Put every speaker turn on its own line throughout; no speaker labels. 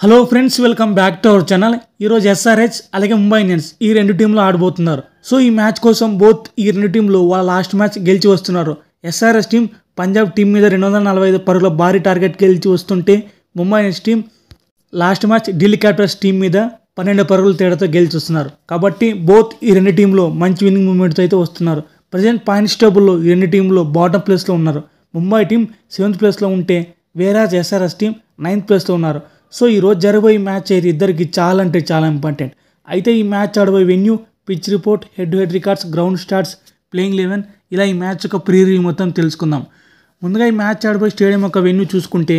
Hello friends, welcome back to our channel. ఈరోజు SRH అలాగే Mumbai Indians ఈ రెండు టీంలు ఆడబోతున్నారు. సో ఈ మ్యాచ్ కోసం ఈ రెండు టీంలు వాళ్ళ లాస్ట్ మ్యాచ్ గెలిచి వస్తున్నారు. ఎస్ఆర్హెచ్ టీం పంజాబ్ టీం మీద 245 పరుగుల భారీ టార్గెట్ గెలిచి వస్తుంటే Mumbai Indians team last match Delhi Capitals team మీద 12 పరుగుల తేడాతో గెలిచి వస్తున్నారు. కాబట్టి ఈ రెండు టీంలో మంచి విన్నింగ్ మూమెంట్తో అయితే వస్తున్నారు. ప్రజెంట్ పాయింట్స్ టేబుల్లో ఈ రెండు టీంలో బాటమ్ ప్లేస్లో ఉన్నారు. ముంబై టీం 7th ప్లేస్లో ఉంటే వేరాజ్ ఎస్ఆర్హెచ్ టీం 9th ప్లేస్లో ఉన్నారు. సో ఈరోజు జరగబోయే మ్యాచ్ అయితే ఇద్దరికి చాలా అంటే చాలా ఇంపార్టెంట్. అయితే ఈ మ్యాచ్ ఆడబోయే venue, pitch report, head to head records, ground stats, playing 11 ఇలా ఈ మ్యాచ్ యొక్క ప్రీవ్యూ మొత్తం తెలుసుకుందాం. ముందుగా ఈ మ్యాచ్ ఆడబోయే స్టేడియం యొక్క వెన్యూ చూసుకుంటే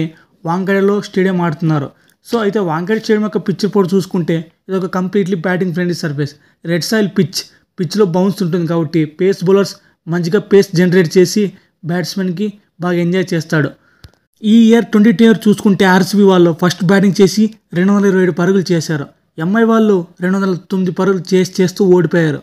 వాంఖేడేలో స్టేడియం ఆడుతున్నారు. సో అయితే వాంఖేడే స్టేడియం యొక్క పిచ్ రిపోర్ట్ చూసుకుంటే ఇది ఒక completely batting friendly surface. Red soil పిచ్లో బౌన్స్ ఉంటుంది కాబట్టి పేస్ బౌలర్స్ మంచిగా పేస్ జనరేట్ చేసి బ్యాట్స్మెన్కి బాగా ఎంజాయ్ చేస్తాడు. ఈ ఇయర్ 2010 చూసుకుంటే ఆర్సీబీ వాళ్ళు ఫస్ట్ బ్యాటింగ్ చేసి 227 పరుగులు చేశారు. ఎంఐ వాళ్ళు 209 పరుగులు చేస్తూ ఓడిపోయారు.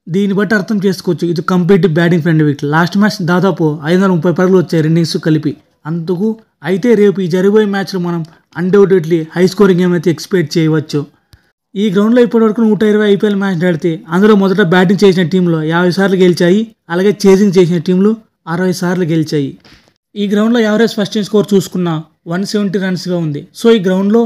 దీన్ని బట్టి అర్థం చేసుకోవచ్చు ఇది complete batting friend week. Last match దాదాపు 530 పరుగులు వచ్చాయి రెండింగ్స్ కలిపి. అందుకు అయితే రేపు ఈ జరిగిపోయే మ్యాచ్లో మనం అన్డౌటెడ్లీ హై స్కోరింగ్ గేమ్ అయితే ఎక్స్పెక్ట్ చేయవచ్చు. ఈ గ్రౌండ్లో ఇప్పటివరకు 120 ఐపీఎల్ మ్యాచ్ ఆడితే అందులో మొదట బ్యాటింగ్ చేసిన టీంలో 50 సార్లు గెలిచాయి. అలాగే చేసింగ్ చేసిన టీంలు 60 సార్లు గెలిచాయి. ఈ గ్రౌండ్లో యావరేజ్ ఫస్ట్ ఇన్ స్కోర్ చూసుకున్న 170 రన్స్గా ఉంది. సో ఈ గ్రౌండ్లో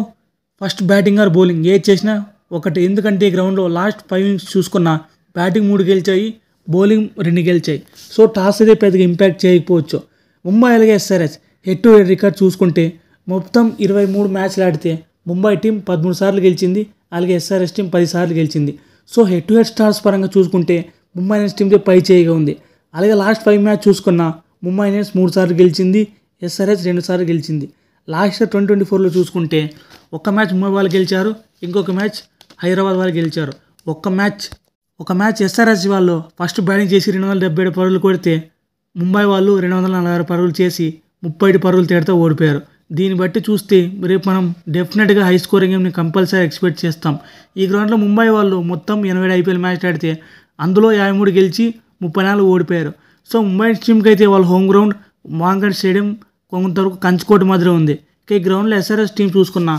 ఫస్ట్ బ్యాటింగ్ ఆర్ బౌలింగ్ ఏ చేసినా ఒకటి. ఎందుకంటే ఈ గ్రౌండ్లో లాస్ట్ 5 innings చూసుకున్న బ్యాటింగ్ 3 గెలిచాయి, బౌలింగ్ 2 గెలిచాయి. సో టాస్ అయితే పెద్దగా ఇంపాక్ట్ చేయకపోవచ్చు. ముంబై అలాగే SRH head to head record చూసుకుంటే మొత్తం 23 మ్యాచ్లు ఆడితే ముంబై టీం 13 సార్లు గెలిచింది, అలాగే ఎస్ఆర్హెచ్ టీం 10 సార్లు గెలిచింది. So head to head stars పరంగా చూసుకుంటే ముంబై ఇండియన్స్ టీంతో పై చేయిగా ఉంది. అలాగే లాస్ట్ 5 మ్యాచ్ చూసుకున్న ముంబై ఇండియన్స్ 3 సార్లు గెలిచింది, ఎస్ఆర్హెచ్ 2 సార్లు గెలిచింది. లాస్ట్ ఇయర్ 2024లో చూసుకుంటే ఒక్క మ్యాచ్ ముంబై వాళ్ళు గెలిచారు, ఇంకొక మ్యాచ్ హైదరాబాద్ వాళ్ళు గెలిచారు. ఒక మ్యాచ్ ఎస్ఆర్హెచ్ వాళ్ళు ఫస్ట్ బ్యాటింగ్ చేసి 277 పరుగులు కొడితే ముంబై వాళ్ళు 246 పరుగులు చేసి 37 పరుగులు తేడాతో ఓడిపోయారు. దీన్ని బట్టి చూస్తే రేపు మనం డెఫినెట్గా హై స్కోరింగ్ గేమ్ని కంపల్సరీ ఎక్స్పెక్ట్ చేస్తాం. ఈ గ్రౌండ్లో ముంబై వాళ్ళు మొత్తం 87 ఐపీఎల్ మ్యాచ్ ఆడితే అందులో 53 గెలిచి 34 ఓడిపోయారు. సో ముంబై టీంకి అయితే వాళ్ళ హోమ్ గ్రౌండ్ వాంఖేడే స్టేడియం కొంతవరకు కంచుకోట మాదిరి ఉంది. ఈ గ్రౌండ్లో ఎస్ఆర్హెచ్ టీం చూసుకున్న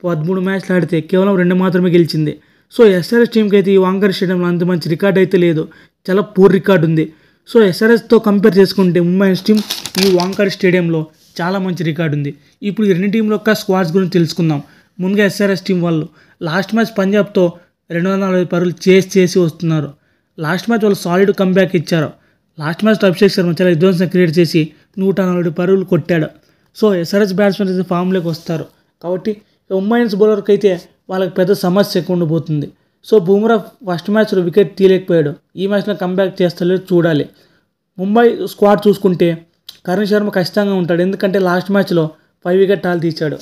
13 మ్యాచ్లు ఆడితే కేవలం 2 మాత్రమే గెలిచింది. సో ఎస్ఆర్హెచ్ టీంకి అయితే ఈ వాంఖేడే స్టేడియంలో అంత మంచి రికార్డ్ అయితే లేదు, చాలా పూర్ రికార్డ్ ఉంది. సో ఎస్ఆర్హెచ్తో కంపేర్ చేసుకుంటే ముంబై టీం ఈ వాంఖేడే స్టేడియంలో చాలా మంచి రికార్డు ఉంది. ఇప్పుడు ఈ రెండు టీంల యొక్క స్క్వాడ్స్ గురించి తెలుసుకుందాం. ముందుగా ఎస్ఆర్హెచ్ టీం వాళ్ళు లాస్ట్ మ్యాచ్ పంజాబ్తో 240 పరుగులు చేసి వస్తున్నారు. లాస్ట్ మ్యాచ్ వాళ్ళు సాలిడ్ కంబ్యాక్ ఇచ్చారు. లాస్ట్ మ్యాచ్ అభిషేక్ శర్మ చాలా విధ్వంసం క్రియేట్ చేసి 140 పరుగులు కొట్టాడు. సో ఎస్ఆర్హెచ్ బ్యాట్స్మెన్ అయితే ఫామ్లోకి వస్తారు. కాబట్టి ముంబై ఇండియన్స్ బౌలర్కి అయితే వాళ్ళకి పెద్ద సమస్య ఎక్కువ ఉండబోతుంది. సో బుమ్రా ఫస్ట్ మ్యాచ్లో వికెట్ తీయలేకపోయాడు. ఈ మ్యాచ్లో కంబ్యాక్ చేస్తలేదు, చూడాలి. ముంబై స్క్వాడ్ చూసుకుంటే కరణ్ శర్మ ఖచ్చితంగా ఉంటాడు, ఎందుకంటే లాస్ట్ మ్యాచ్లో 5 వికెట్ తీశాడు.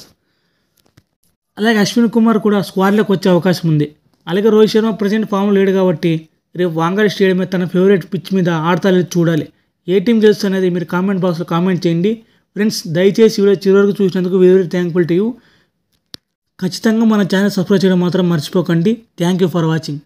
అలాగే అశ్విన్ కుమార్ కూడా స్క్వాడ్లోకి వచ్చే అవకాశం ఉంది. అలాగే రోహిత్ శర్మ ప్రజెంట్ ఫామ్లో లేడు కాబట్టి రేపు వాంఖేడే స్టేడియం మీద తన ఫేవరెట్ పిచ్ మీద ఆడతాలేదు, చూడాలి. ఏ టీం గెలుస్తుంది అనేది మీరు కామెంట్ బాక్స్లో కామెంట్ చేయండి. ఫ్రెండ్స్, దయచేసి వీడియో చివరికి చూసినందుకు వెరీ థ్యాంక్ఫుల్ టు యూ. ఖచ్చితంగా మన ఛానల్ సబ్స్క్రైబ్ చేయడం మాత్రం మర్చిపోకండి. Thank you for watching.